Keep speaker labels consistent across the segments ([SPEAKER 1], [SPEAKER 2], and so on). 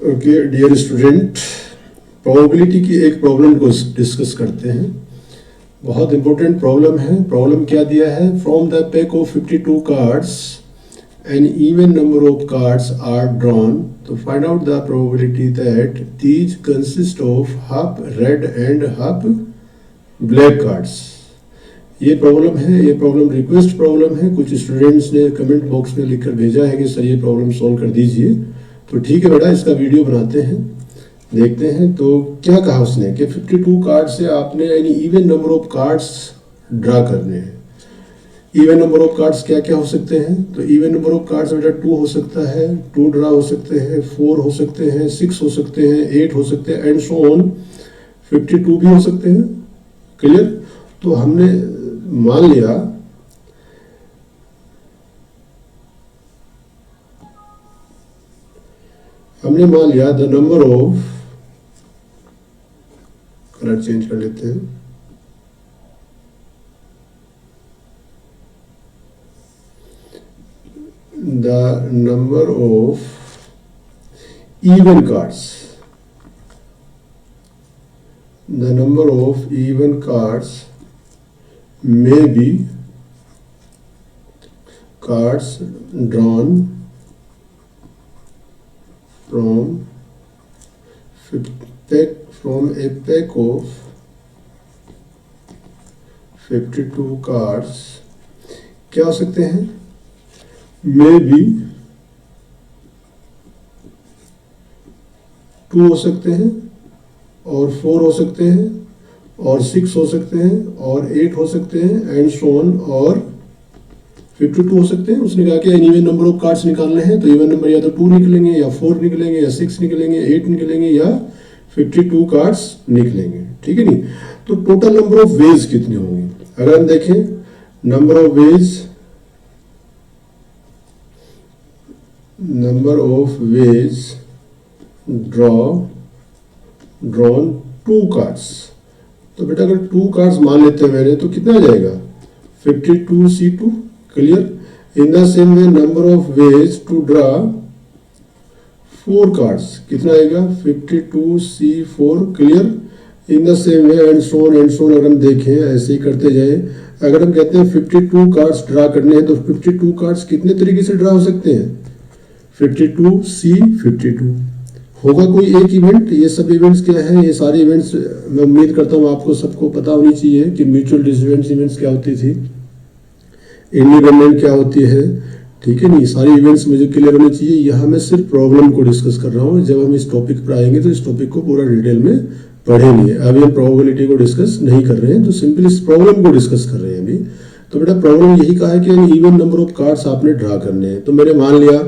[SPEAKER 1] Okay dear student, probability की एक problem को डिस्कस करते हैं। बहुत इंपॉर्टेंट प्रॉब्लम है। प्रॉब्लम क्या दिया है? From the pack of 52 cards an even number of cards are drawn तो find out the probability that these consist of half red and half black cards. ये प्रॉब्लम है, ये प्रॉब्लम रिक्वेस्ट प्रॉब्लम है। कुछ students ने comment box में लिखकर भेजा है कि सर ये प्रॉब्लम सॉल्व कर दीजिए। तो ठीक है बेटा, इसका वीडियो बनाते हैं, देखते हैं। तो क्या कहा उसने कि 52 कार्ड से आपने यानी even number of cards draw करने हैं। इवन नंबर ऑफ कार्ड्स क्या क्या हो सकते हैं? तो इवन नंबर ऑफ कार्ड्स बेटा 2 हो सकता है, 2 ड्रा हो सकते हैं, 4 हो सकते हैं, 6 हो सकते हैं, 8 हो सकते हैं एंड सो ऑन। 52 भी हो सकते हैं। क्लियर? तो हमने मान लिया the number of, colour change कर लेते हैं, the number of even cards, the number of even cards may be cards drawn from a pack of 52 cards। क्या हो सकते हैं? may be 2 हो सकते हैं और 4 हो सकते हैं और 6 हो सकते हैं और 8 हो सकते हैं एंड सो ऑन, और 52 हो सकते हैं। उसने कहा कि इवन नंबर ऑफ कार्ड्स निकालने हैं तो इवन नंबर या तो 2 निकलेंगे या 4 निकलेंगे या 6 निकलेंगे, 8 निकलेंगे या 52 कार्ड्स निकलेंगे। ठीक है नहीं? तो टोटल नंबर ऑफ वेज कितने होंगे? अगर हम देखें number of veg drawn 2 cards, तो बेटा अगर 2 कार्ड्स मान लेते हैं मैंने तो कितना आ जाएगा? 52C2। Clear? In the same way number of ways to draw 4 cards, कितना आएगा? 52C4। Clear? In the same way and so on अगर हम देखें ऐसे ही करते जाए। अगर हम कहते हैं 52 कार्ड्स ड्रा करने हैं तो 52 कार्ड्स कितने तरीके से ड्रा हो सकते हैं? 52C52 होगा कोई एक इवेंट। ये सब इवेंट्स क्या है? ये सारे इवेंट्स मैं उम्मीद करता हूँ आपको सबको पता होनी चाहिए कि म्यूचुअल डिस्टेंस इवेंट्स क्या होती थी, इंडिपेंडेंट क्या होती है। ठीक है नहीं? सारे इवेंट्स मुझे क्लियर होने चाहिए। यहाँ मैं सिर्फ प्रॉब्लम को डिस्कस कर रहा हूँ। जब हम इस टॉपिक पर आएंगे तो इस टॉपिक को पूरा डिटेल में पढ़ेंगे। अभी हम प्रोबेबिलिटी को डिस्कस नहीं कर रहे हैं, तो सिंपली इस प्रॉब्लम को डिस्कस कर रहे हैं अभी। तो बेटा प्रॉब्लम यही कहा है कि इवन नंबर ऑफ कार्ड्स आपने ड्रा करने हैं। तो मैंने मान लिया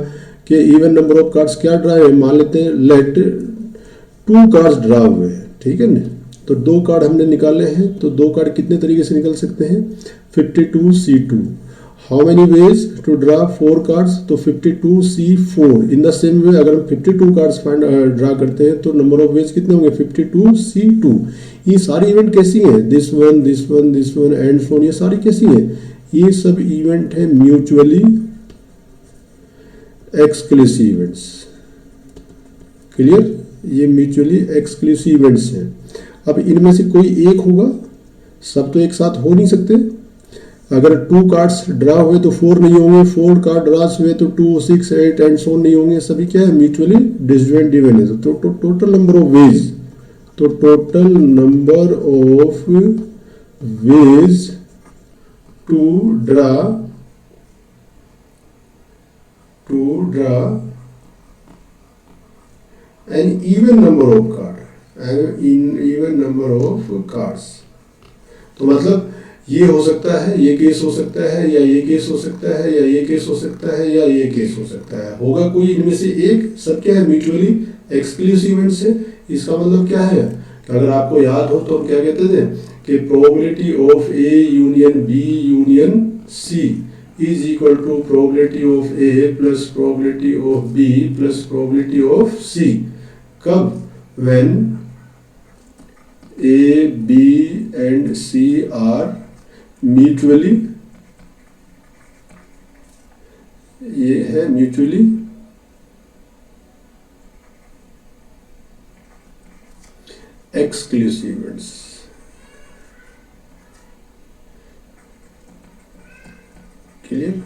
[SPEAKER 1] कि इवन नंबर ऑफ कार्ड्स क्या ड्रा है, मान लेते हैं लेट 2 कार्ड्स ड्रा हुए हैं। ठीक है ना? तो 2 कार्ड हमने निकाले हैं। तो 2 कार्ड कितने तरीके से निकल सकते हैं? 52C2। How many ways to draw 4 cards? तो 52C4। इन द सेम वे अगर हम 52 कार्ड्स ड्रा करते हैं तो नंबर ऑफ वेज कितने होंगे? 52C2। ये सारी इवेंट कैसी हैं? This one and so on. ये सारी कैसी हैं? ये सब इवेंट है म्यूचुअली एक्सक्लूसिव इवेंट्स। क्लियर? ये म्यूचुअली एक्सक्लूसिव इवेंट्स हैं। अब इनमें से कोई एक होगा, सब तो एक साथ हो नहीं सकते। अगर 2 कार्ड्स ड्रा हुए तो 4 नहीं होंगे, 4 कार्ड ड्रास हुए तो 2, 6, 8 एंड सो नहीं होंगे। सभी क्या है? म्यूचुअली डिस्जॉइंट इवेंट है। तो टोटल नंबर ऑफ वेज, तो total number of ways to draw an even number of cards, तो मतलब ये हो सकता है, ये केस हो सकता है, या ये केस हो सकता है, या ये केस हो सकता है, या ये केस हो सकता है। होगा कोई इनमें से एक। सब क्या है? म्यूचुअली एक्सक्लूसिव इवेंट्स है। इसका मतलब क्या है? अगर आपको याद हो तो हम क्या कहते थे कि probability of A union B union C is equal to probability of A plus probability of B plus probability of C। कब? when A, B and C are mutually, ये है mutually एक्सक्लूसिव इवेंट्स। क्लियर?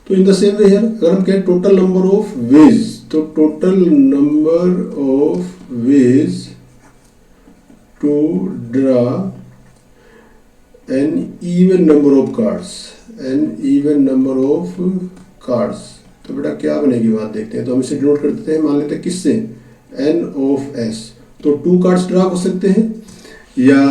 [SPEAKER 1] तो in the same way here अगर हम कहें total number of ways, तो total number of ways to draw an even number of cards, an even number of cards. तो बेटा क्या बनेगी बात देखते हैं। तो हम इसे डिनोट कर देते हैं, मान लेते हैं किससे, एन ऑफ एस। तो 2 कार्ड्स ड्रा हो सकते हैं, या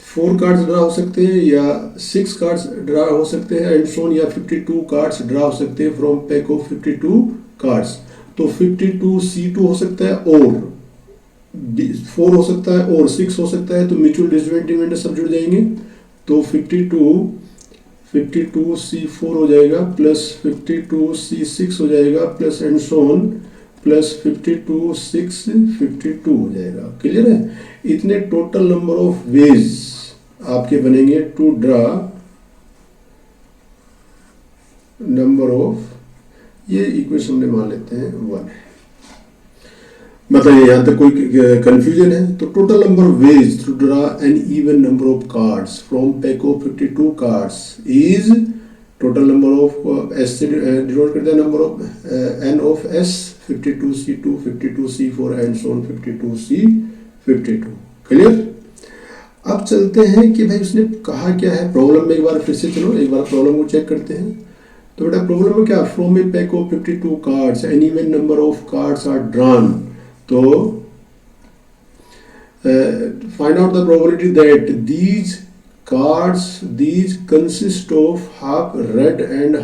[SPEAKER 1] 4 कार्ड्स ड्रा हो सकते हैं, या 6 कार्ड्स ड्रा हो सकते हैं एंड सोन, या 52 कार्ड्स ड्रा हो सकते हैं फ्रॉम पैक ऑफ 52 कार्ड्स। तो 52 C2 हो सकता है और 4 हो सकता है और 6 हो सकता है, तो म्यूचुअल डिसएडवांटेज सब जुड़ जाएंगे। तो 52 C4 हो जाएगा प्लस 52 C6 हो जाएगा प्लस एंड सोन प्लस 52 6 52 हो जाएगा। क्लियर है? इतने टोटल नंबर ऑफ वेज आपके बनेंगे टू ड्रा नंबर ऑफ, ये इक्वेशन में मान लेते हैं 1 है। बताइए यहां तक कोई कंफ्यूजन है? तो total number of ways to draw an even number of cards from pack of 52 cards is total number of S से डिनोट करते हैं number of N of S 52 C2 52 C4 and so on 52 C52। Clear? अब चलते हैं कि भाई उसने कहा क्या है प्रॉब्लम में। एक बार फिर से चलो एक बार प्रॉब्लम को चेक करते हैं। तो बेटा प्रॉब्लम में क्या, from a pack of 52 cards an even number of cards are drawn. तो find out the probability that these consist of half red and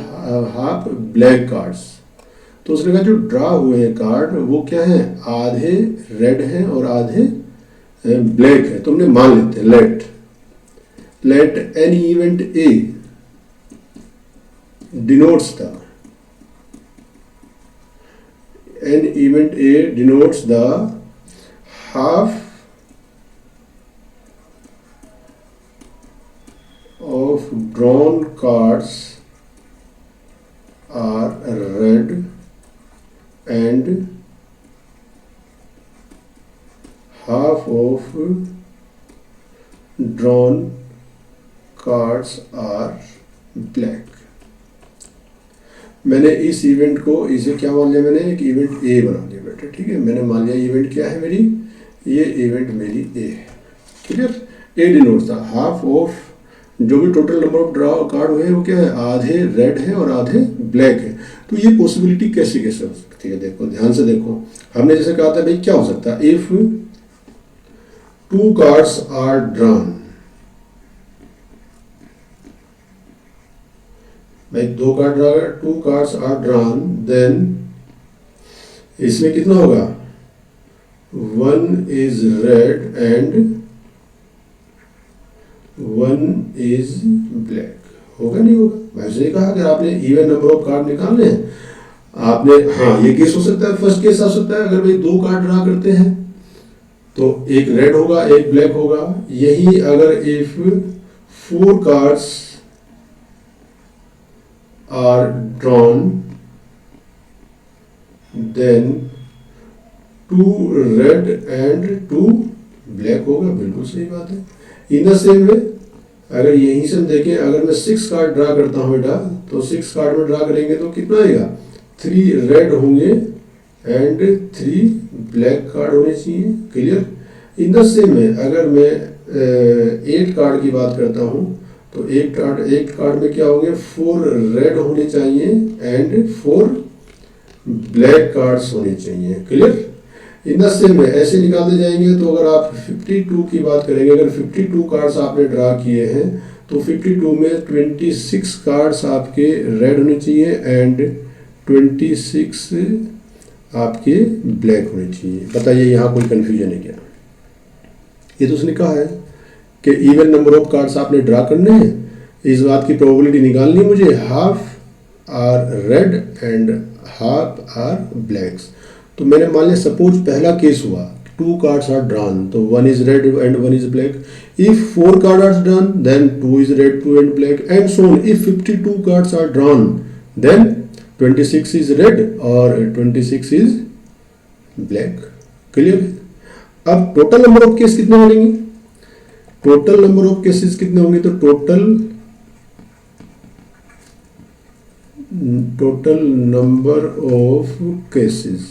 [SPEAKER 1] half black cards। तो उसने कहा जो ड्रा हुए हैं कार्ड वो क्या है, आधे रेड हैं और आधे ब्लैक है। तो हमने मान लेते हैं let any event A denotes the half of drawn cards are red and half of drawn cards are black। मैंने इस इवेंट को इसे क्या मान लिया, मैंने एक इवेंट ए बना लिया बेटा। ठीक है, मैंने मान लिया इवेंट क्या है मेरी, ये इवेंट मेरी ए है। Clear? A denotes the half of, जो भी total number of draw card हुए वो क्या है, आधे रेड है और आधे ब्लैक है। तो ये पॉसिबिलिटी कैसे कैसे हो सकती है, देखो ध्यान से देखो। हमने जैसे कहा था भाई क्या हो सकता है, इफ 2 कार्ड्स आर ड्रॉन, भाई 2 कार्ड्स आर ड्रॉन, देन इसमें कितना होगा, 1 is red and 1 is black. होगा नहीं होगा? वैसे ही कहा, अगर आपने इवन नंबर ऑफ कार्ड निकालने हैं आपने, हाँ ये केस हो सकता है, फर्स्ट केस आ सकता है अगर भाई 2 कार्ड ड्रा करते हैं तो एक रेड होगा एक ब्लैक होगा। यही अगर if 4 cards are drawn then 2 red and 2 black होगा। बिल्कुल सही बात है। इन द सेम वे अगर यहीं से हम देखें, अगर मैं 6 कार्ड ड्रा करता हूं बेटा, तो 6 कार्ड में ड्रा करेंगे तो कितना आएगा, 3 रेड होंगे एंड 3 ब्लैक कार्ड होने चाहिए। क्लियर? इन द सेम वे अगर मैं 8 कार्ड की बात करता हूं तो एक कार्ड में क्या होंगे, 4 रेड होने चाहिए एंड 4 ब्लैक कार्ड्स होने चाहिए। क्लियर? इन द सेम में ऐसे निकालते जाएंगे। तो अगर आप 52 की बात करेंगे, अगर 52 कार्ड्स आपने ड्रा किए हैं तो 52 में 26 कार्ड्स आपके रेड होने चाहिए एंड 26 आपके ब्लैक होने चाहिए। बताइए यहाँ कोई कंफ्यूजन है क्या? ये तो उसने कहा है कि इवन नंबर ऑफ कार्ड्स आपने ड्रा करने हैं, इस बात की प्रोबेबिलिटी निकालनी मुझे, half are red and half are blacks. तो मैंने मान लिया सपोज पहला केस हुआ 2 कार्ड्स आर ड्रॉन, तो 1 is red and 1 is black. If 4 card are drawn then 2 is red 2 and black and so on. If 52 cards are drawn then 26 is red और 26 is black. Clear? अब total number of case कितने बनेंगे, total number of cases कितने होंगे, तो total number of cases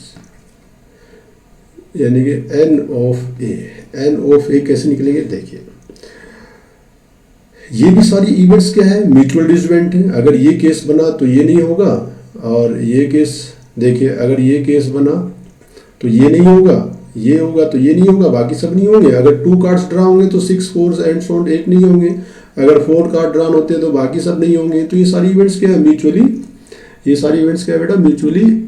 [SPEAKER 1] यानी कि N of ए कैसे निकलेंगे, देखिए ये भी सारी इवेंट्स क्या है, म्यूचुअल डिसइवेंट है। अगर ये केस बना तो ये नहीं होगा, और ये केस देखिए अगर ये केस बना तो ये नहीं होगा, ये होगा तो ये नहीं होगा, बाकी सब नहीं होंगे। अगर 2 कार्ड्स ड्रा होंगे तो 6 4 एंड सो ऑन 8 नहीं होंगे, अगर 4 कार्ड ड्रा होते हैं तो बाकी सब नहीं होंगे। तो ये सारी इवेंट्स क्या है, म्यूचुअली, ये सारी इवेंट्स क्या है बेटा, म्यूचुअली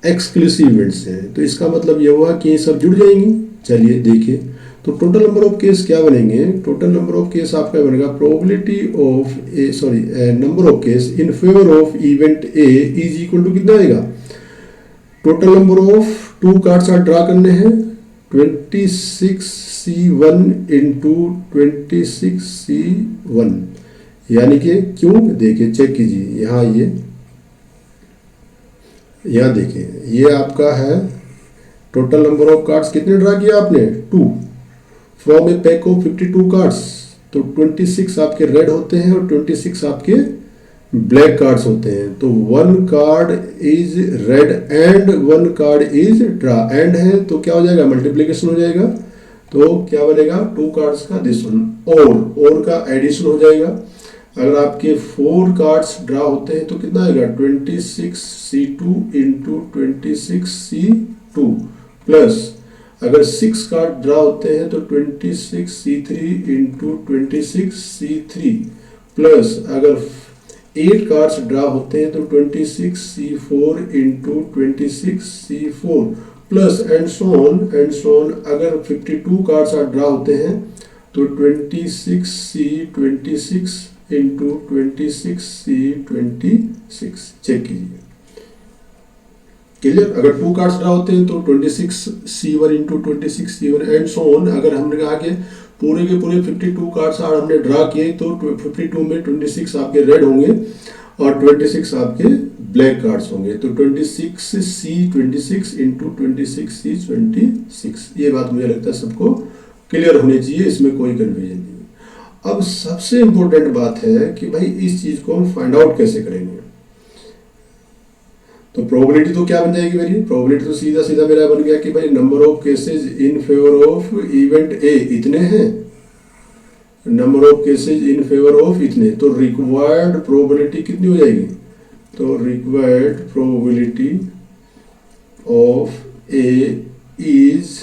[SPEAKER 1] एक्सक्लूसिव इवेंट्स हैं। तो इसका मतलब ये हुआ कि ये सब जुड़ जाएंगी। चलिए देखिए, तो टोटल नंबर ऑफ केस क्या बनेंगे, टोटल नंबर ऑफ केस आपका बनेगा probability of number of case in favour of event A is equal to कितना आएगा, टोटल नंबर ऑफ 2 कार्ड्स आप ड्रा करने हैं 26C1 इंटू 26C1, यानी कि क्यों, देखिए चेक कीजिए यहाँ, यहाँ देखिए ये आपका है टोटल नंबर ऑफ कार्ड्स कितने ड्रा किया आपने 2 from a pack of 52 cards. तो 26 आपके रेड होते हैं और 26 आपके ब्लैक कार्ड्स होते हैं। तो 1 card is red and 1 card is draw, and है तो क्या हो जाएगा, मल्टीप्लीकेशन हो जाएगा। तो क्या बनेगा, 2 कार्ड्स का दिस वन, और का एडिशन हो जाएगा। अगर आपके 4 कार्ड्स ड्रा होते हैं तो कितना आएगा, 26C2 इंटू 26C2 प्लस अगर 6 कार्ड ड्रा होते हैं तो 26C3 इंटू 26C3 प्लस अगर 8 कार्ड्स ड्रा होते हैं तो 26C4 into 26C4 plus and so on अगर 52 कार्ड्स ड्रा होते हैं तो 26C26 इंटू 26C26। चेक कीजिए, क्लियर। अगर 2 कार्ड्स ड्रा होते हैं तो 26C1 into 26C1 and so on. अगर हमने कहा कि पूरे के पूरे 52 कार्ड्स हमने ड्रा किए तो 52 में 26 आपके रेड होंगे और 26 आपके ब्लैक कार्ड्स होंगे। तो 26C26 इंटू 26C26। ये बात मुझे लगता है सबको क्लियर होनी चाहिए, इसमें कोई कन्फ्यूजन नहीं। अब सबसे इंपॉर्टेंट बात है कि भाई इस चीज को हम फाइंड आउट कैसे करेंगे। तो प्रोबेबिलिटी तो क्या बन जाएगी मेरी, प्रोबेबिलिटी तो सीधा सीधा मेरा बन गया कि भाई number of cases in favour of event A इतने हैं, number of cases in favour of इतने। तो रिक्वायर्ड प्रोबेबिलिटी कितनी हो जाएगी, तो required probability of A is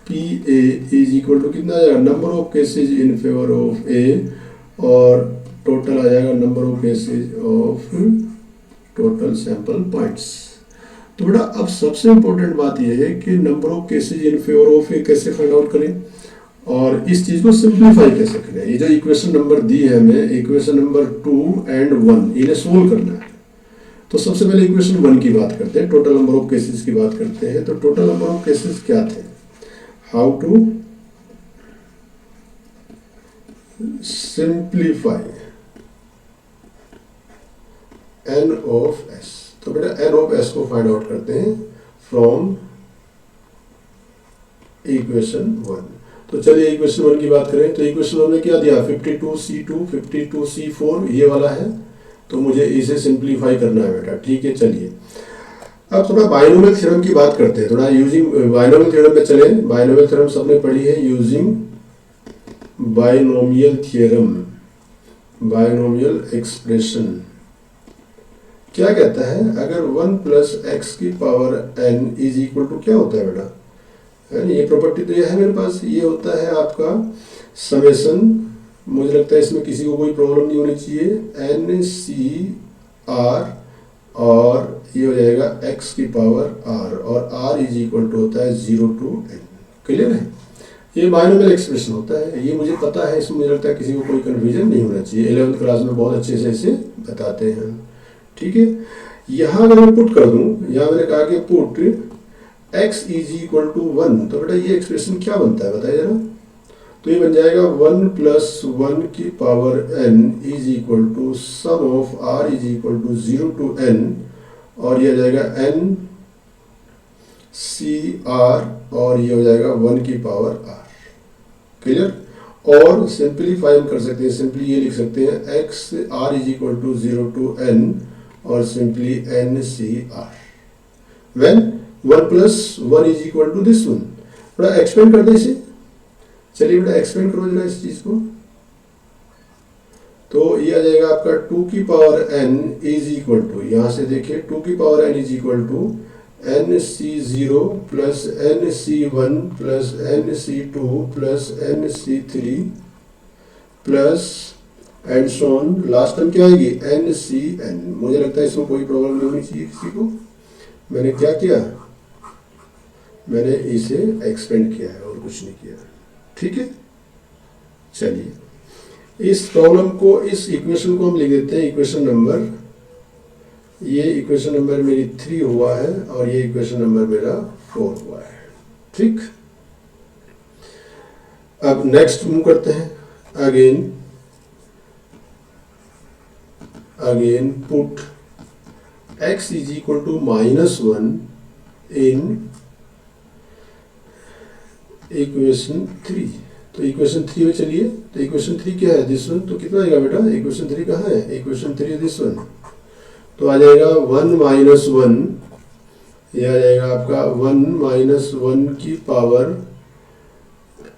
[SPEAKER 1] P A is equal to कितना आ जाएगा, number of cases in favour of A और टोटल आ जाएगा number of cases of total sample points. तो बेटा अब सबसे इंपॉर्टेंट बात यह है कि number of cases in favour of ए कैसे फाइंड आउट करें और इस चीज को सिंप्लीफाई कैसे करें। ये जो इक्वेशन नंबर दी है हमें, इक्वेशन नंबर 2 एंड 1, इन्हें सोल्व करना है। तो सबसे पहले इक्वेशन 1 की बात करते हैं, टोटल नंबर ऑफ केसेस की बात करते हैं। तो टोटल नंबर ऑफ केसेस क्या थे, how to simplify n of s। तो बेटा n ऑफ s को फाइंड आउट करते हैं फ्रॉम इक्वेशन 1। तो चलिए इक्वेशन 1 की बात करें। तो इक्वेशन 1 में क्या दिया, 52C2 52C4 ये वाला है। तो मुझे इसे सिंप्लीफाई करना है बेटा, ठीक है। चलिए अब थोड़ा बाइनोमियल थ्योरम की बात करते हैं, थोड़ा यूजिंग बाइनोमियल थ्योरम पे चले। बाइनोमियल थ्योरम सबने पढ़ी है, using binomial theorem, binomial expression क्या कहता है, अगर 1 प्लस x की power n is equal to क्या होता है बेटा, है ना, ये प्रॉपर्टी तो ये है मेरे पास, ये होता है आपका समेशन, मुझे लगता है इसमें किसी को कोई प्रॉब्लम नहीं होनी चाहिए, NCR और ये हो जाएगा x की पावर r और r इज इक्वल टू होता है 0 to n। क्लियर है, ये बाइनोमियल एक्सप्रेशन होता है, ये मुझे पता है, इसमें मुझे लगता है किसी को कोई कन्फ्यूजन नहीं होना चाहिए। 11th क्लास में बहुत अच्छे से इसे बताते हैं, ठीक है। यहाँ अगर मैं पुट कर दूं, यहाँ मैंने कहा कि put x is equal to 1, तो बेटा ये एक्सप्रेशन क्या बनता है बताइए जरा। तो ये बन जाएगा 1 प्लस 1 की power n is equal to sum of r is equal to 0 to n और ये आ जाएगा n सी आर और ये हो जाएगा 1 की पावर आर। क्लियर? और सिंपलीफाई हम कर सकते हैं, सिंपली ये लिख सकते हैं X R is equal to 0 to N और simply N C R when 1 plus 1 is equal to this one. थोड़ा एक्सपेंड कर दे इसे। चलिए बेटा एक्सपेंड करो जरा इस चीज को। तो ये आ जाएगा आपका 2 की power n is equal to, यहां से देखिए 2 की power n is equal to N C zero plus N C one plus N C two plus N C three plus and so on. Last term क्या आएगी? N C N. मुझे लगता है इसमें कोई प्रॉब्लम नहीं होनी चाहिए किसी को। मैंने क्या किया? मैंने इसे एक्सपेंड किया है और कुछ नहीं किया। ठीक है, चलिए इस प्रॉब्लम को, इस इक्वेशन को हम लिख देते हैं इक्वेशन नंबर, ये इक्वेशन नंबर मेरी 3 हुआ है और ये इक्वेशन नंबर मेरा 4 हुआ है। ठीक, अब नेक्स्ट मूव करते हैं। Again put x is equal to -1 in equation 3। तो इक्वेशन 3 में चलिए, तो इक्वेशन 3 क्या है? This one. तो कितना आएगा बेटा? इक्वेशन 3 कहाँ है? Equation 3 this one. तो आ जाएगा 1 माइनस 1, यह आ जाएगा आपका 1 माइनस 1 की power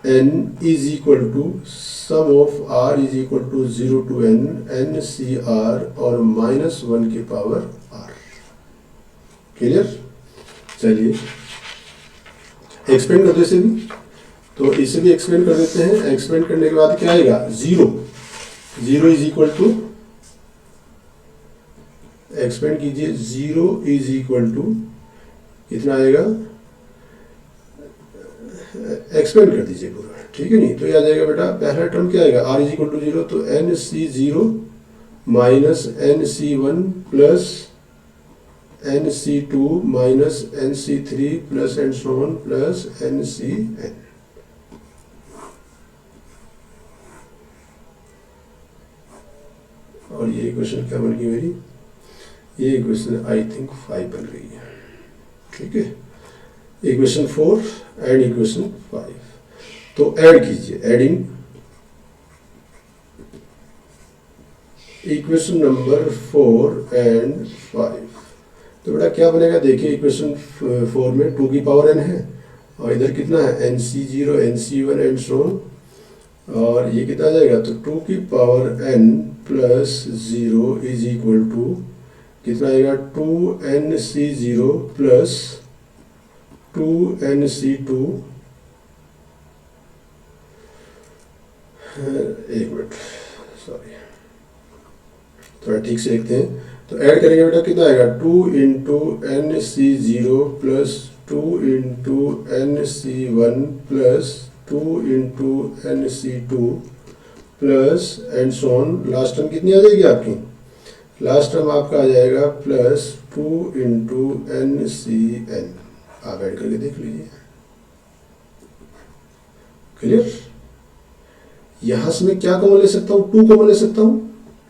[SPEAKER 1] n is equal to sum of r is equal to 0 to n C R और -1 की पावर r। क्लियर? चलिए एक्सपेंड कर दो इसे भी। तो इसे भी एक्सपेंड कर देते हैं। एक्सपेंड करने के बाद क्या आएगा? 0 इज इक्वल टू, एक्सपेंड कीजिए, 0 इज इक्वल टू कितना आएगा? एक्सपेंड कर दीजिए पूरा। ठीक है नहीं? तो ये आ जाएगा बेटा, पहला टर्म क्या आएगा? r इज इक्वल टू 0, तो N C 0 minus N C 1 plus N C 2 minus N C 3 plus and so on plus N C N. और ये इक्वेशन क्या बन गई मेरी? ये इक्वेशन आई थिंक 5 बन गई है। ठीक है, इक्वेशन 4 एंड इक्वेशन 5। तो ऐड कीजिए, एडिंग इक्वेशन नंबर 4 एंड 5। तो बेटा क्या बनेगा? देखिए इक्वेशन 4 में 2 की पावर n है और इधर कितना है? N C 0 N C 1 and so on. और ये कितना आ जाएगा? तो 2 की power n plus 0 is equal to कितना आएगा? 2 सी 0 प्लस 2 सी 2। एक मिनट, सॉरी, थोड़ा ठीक से लिखते हैं। तो ऐड करेंगे बेटा, कितना आएगा? 2 into N C 0 plus 2 into N C 1 plus 2 into N C 2 plus and so on. Last term कितनी आ जाएगी आपकी? लास्ट टर्म आपका आ जाएगा plus 2 into N C N. आप ऐड करके देख लीजिए। क्लियर? यहां से मैं क्या कॉमन ले सकता हूं? 2 कॉमन ले सकता हूं।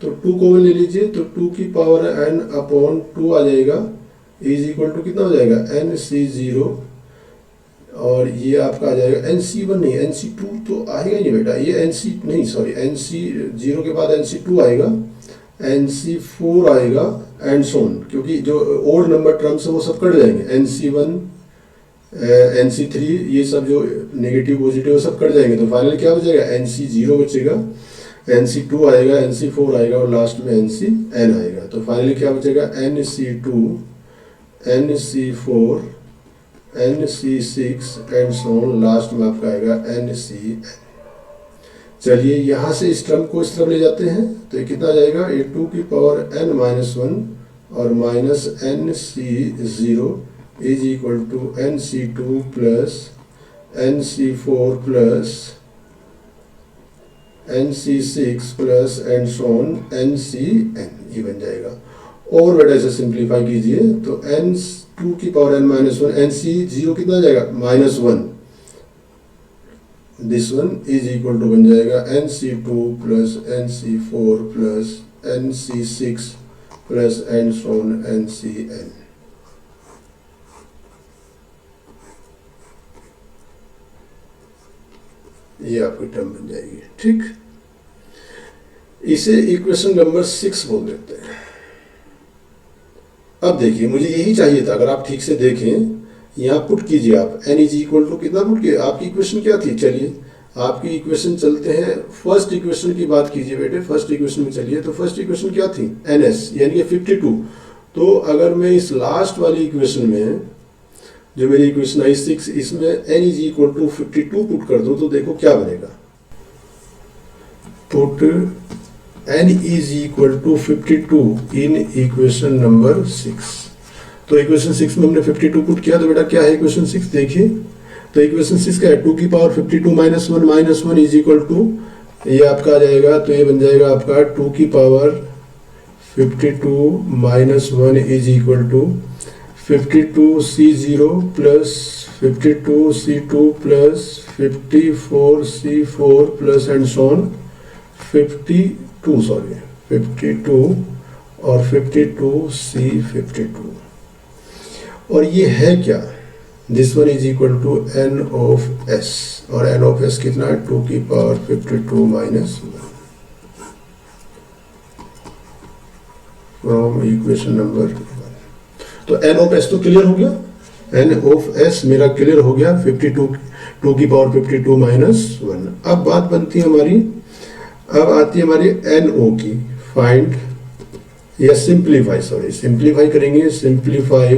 [SPEAKER 1] तो 2 कॉमन ले लीजिए, तो 2 की पावर n अपॉन 2 आ जाएगा, इज इक्वल टू कितना हो जाएगा? एन सी 0 और ये आपका आ जाएगा एन सी 1 नहीं, एन सी 2 तो आएगा ही नहीं बेटा। ये एन सी नहीं, सॉरी, एन सी 0 के बाद एन सी 2 आएगा, एन सी 4 आएगा एंड सो ऑन, क्योंकि जो ओड नंबर टर्म्स है वो सब कट जाएंगे। एन सी 1 एन सी 3 ये सब जो नेगेटिव पॉजिटिव सब कट जाएंगे। तो फाइनली क्या बचेगा? एन सी 0 बचेगा, एन सी 2 आएगा, एन सी 4 आएगा और लास्ट में एन सी एन आएगा। तो फाइनली क्या बचेगा? N C 2 N C 4 N C 6 and so on, last में आपका आएगा एन सी एन। चलिए यहाँ से इस टर्म को इस तरफ ले जाते हैं, तो ये कितना आ जाएगा? ये 2 की पावर n माइनस 1 और minus N C 0 is equal to N C 2 plus N C 4 plus N C 6 plus and so on N C N. ये बन जाएगा। और बेटा इसे सिंप्लीफाई कीजिए, तो एन 2 की power n minus 1, N C 0 कितना आ जाएगा? -1। This one is equal to बन जाएगा N C 2 plus N C 4 plus N C 6 plus and so on N C N. ये आपकी टर्म बन जाएगी। ठीक, इसे इक्वेशन नंबर 6 बोल देते हैं। अब देखिए, मुझे यही चाहिए था। अगर आप ठीक से देखें, यहाँ पुट कीजिए आप n इज इक्वल टू कितना पुट किया, आपकी इक्वेशन क्या थी। चलिए आपकी इक्वेशन चलते हैं, फर्स्ट इक्वेशन की बात कीजिए बेटे, फर्स्ट इक्वेशन में चलिए। तो फर्स्ट इक्वेशन क्या थी, ns यानी कि 52। तो अगर मैं इस लास्ट वाली इक्वेशन में, जो मेरी इक्वेशन आई 6, इसमें n is equal to 52 put कर दूं तो देखो क्या बनेगा। Put n is equal to 52 in equation number 6। तो इक्वेशन 6 में हमने 52 पुट किया, तो बेटा क्या है इक्वेशन 6 देखिए। तो इक्वेशन 6 का है 2 की power 52 minus 1 is equal to, ये आपका आ जाएगा। तो ये बन जाएगा आपका 2 की power 52 minus 1 is equal to 52c0 plus 52c2 plus 54c4 plus and so on 52 और 52c52। और ये है क्या, this one is equal to n of s, और n ऑफ s कितना है 2 की power 52 minus 1 from equation number 1। तो n ऑफ s तो क्लियर हो गया, n ऑफ s मेरा क्लियर हो गया 52 2 की पावर 52 माइनस 1। अब बात बनती है हमारी, अब आती है हमारी NO की, फाइंड या सिंप्लीफाई, सिंप्लीफाई करेंगे, सिंप्लीफाई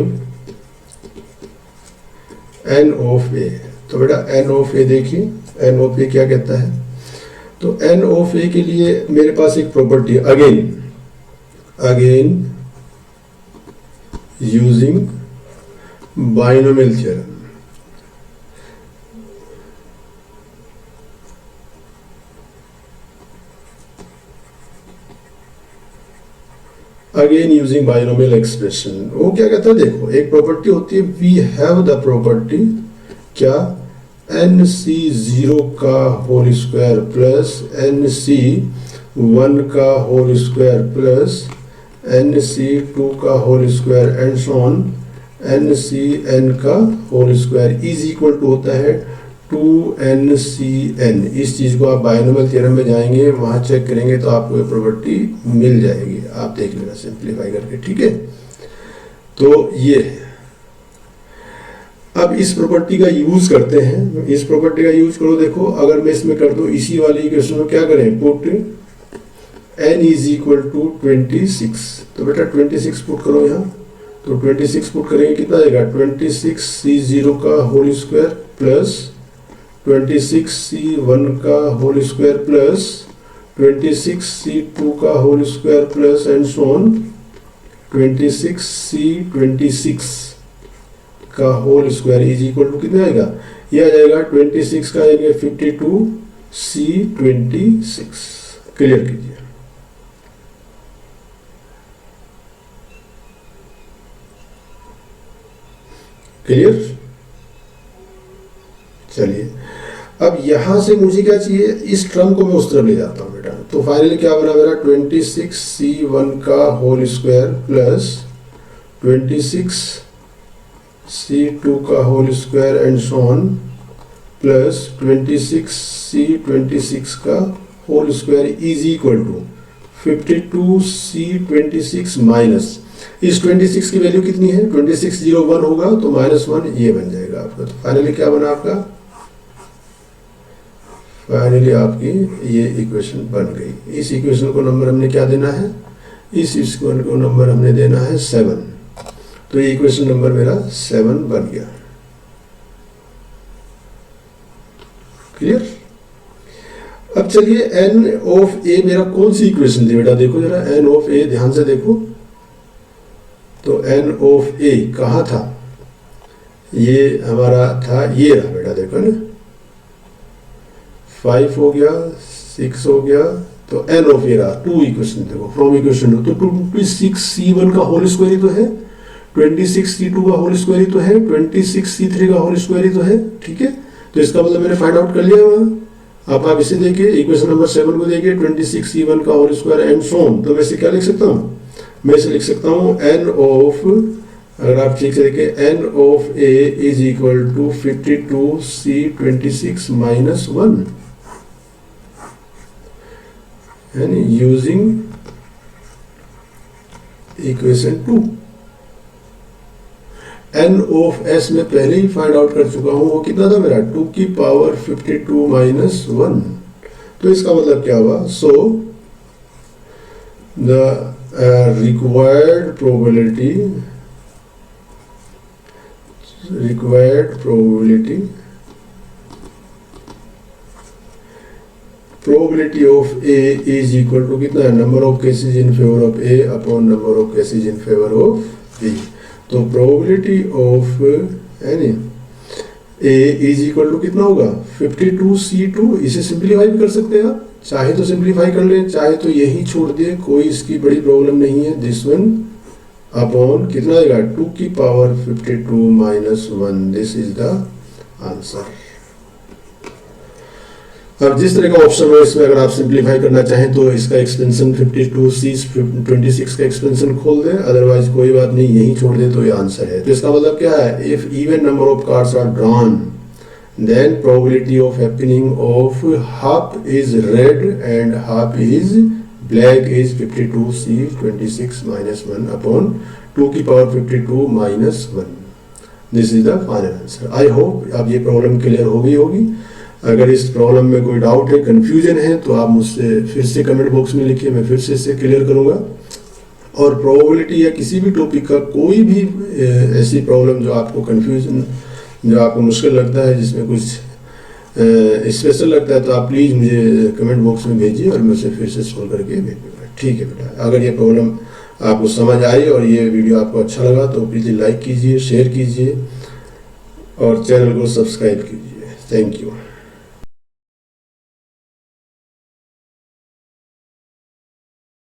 [SPEAKER 1] n ऑफ a। तो बेटा n ऑफ a देखिए, n ऑफ a क्या कहता है। तो n ऑफ a के लिए मेरे पास एक प्रॉपर्टी है, again using binomial theorem. Again using binomial expression. वो क्या कहता है, देखो एक प्रॉपर्टी होती है, वी हैव द प्रॉपर्टी क्या, nc0 का होल स्क्वायर प्लस nc1 का होल स्क्वायर प्लस nc2 का whole square and so on ncn का whole square is equal to होता है 2ncn। इस चीज को आप बाइनोमियल थ्योरम में जाएंगे, वहां चेक करेंगे तो आपको ये प्रॉपर्टी मिल जाएगी, आप देख लेना सिंप्लीफाई करके। ठीक है, तो ये है। अब इस प्रॉपर्टी का यूज करते हैं, इस प्रॉपर्टी का यूज करो। देखो अगर मैं इसमें कर दूं, इसी वाली इक्वेशन में क्या करें, put n is equal to 26। तो बेटा 26 पुट करो यहाँ। तो 26 पुट करेंगे कितना आएगा, 26c0 का होल स्क्वायर प्लस 26c1 का होल स्क्वायर प्लस 26c2 का whole square plus and so on 26c26 का whole square is equal to कितना आएगा, ये आ जाएगा 26 का आएगा 52c26। क्लियर कीजिए। क्लियर, चलिए अब यहां से मुझे क्या चाहिए, इस टर्म को मैं उस तरफ ले जाता हूं बेटा। तो फाइनली क्या बना मेरा 26c1 का होल स्क्वायर प्लस 26c2 का whole square and so on plus 26c26 का whole square is equal to 52c26 minus इस 26 की वैल्यू कितनी है, 2601 होगा तो -1 ये बन जाएगा आपका। तो फाइनली क्या बना आपका, फाइनली आपकी ये इक्वेशन बन गई। इस इक्वेशन को नंबर हमने क्या देना है, इस इक्वेशन को नंबर हमने देना है 7। तो ये इक्वेशन नंबर मेरा 7 बन गया। क्लियर। अब चलिए n ऑफ a मेरा कौन सी इक्वेशन थी बेटा, देखो जरा n ऑफ a ध्यान से देखो। तो n ऑफ a कहाँ था, ये हमारा था, ये रहा बेटा, देखो ना 5 हो गया, 6 हो गया, तो n ऑफ a रहा 2 इक्वेशन। देखो फ्रॉम इक्वेशन 2 तो 26c1 का होल स्क्वायर ही तो है, 26c2 का होल स्क्वायर ही तो है, 26c3 का होल स्क्वायर ही तो है। ठीक है, तो इसका मतलब मैंने फाइंड आउट कर लिया वहां। अब आप इसे देखिए, इक्वेशन नंबर 7 को देखिए, 26c1 का whole square and so on. तो वैसे क्या लिख सकता हूँ, मैं इसे लिख सकता हूँ n ऑफ, अगर आप ठीक से देखिए, n of a is equal to 52c26 minus 1। यानी using equation 2। N of S में पहले ही फाइंड आउट कर चुका हूं, वो कितना था मेरा 2 की पावर 52 माइनस 1। तो इसका मतलब क्या हुआ, so the required probability of A is equal to कितना है, number of cases in favour of A upon number of cases in favour of B। तो प्रोबेबिलिटी ऑफ यानी A इज इक्वल टू कितना होगा 52C2। इसे simplify भी कर सकते हैं आप, चाहे तो सिंप्लीफाई कर ले, चाहे तो यही छोड़ दे, कोई इसकी बड़ी प्रॉब्लम नहीं है। दिस वन अपॉन कितना आएगा 2 की power 52 minus 1। This is the answer. अब जिस तरह का ऑप्शन हो इसमें अगर आप सिंप्लीफाई करना चाहें तो इसका एक्सपेंशन 52C 26 का एक्सपेंशन खोल दें, अदरवाइज कोई बात नहीं, यही छोड़ दे तो ये आंसर है। तो इसका मतलब क्या है, if even number of cards are drawn then probability of happening of half is red and half is black is 52C 26 minus 1 upon 2 की power 52 minus 1। This is the final answer. I hope अब ये problem clear हो गई होगी। अगर इस problem में कोई डाउट है, कंफ्यूजन है, तो आप मुझसे फिर से कमेंट बॉक्स में लिखिए, मैं फिर से इसे क्लियर करूंगा। और प्रोबेबिलिटी या किसी भी टॉपिक का कोई भी ऐसी प्रॉब्लम जो आपको कंफ्यूजन, जो आपको मुश्किल लगता है, जिसमें कुछ स्पेशल लगता है, तो आप प्लीज़ मुझे कमेंट बॉक्स में भेजिए और मैं उसे फिर से सॉल्व करके भेज दूँगा। ठीक है बेटा, अगर ये प्रॉब्लम आपको समझ आई और ये वीडियो आपको अच्छा लगा तो प्लीज़ लाइक कीजिए, शेयर कीजिए और चैनल को सब्सक्राइब कीजिए। Thank you.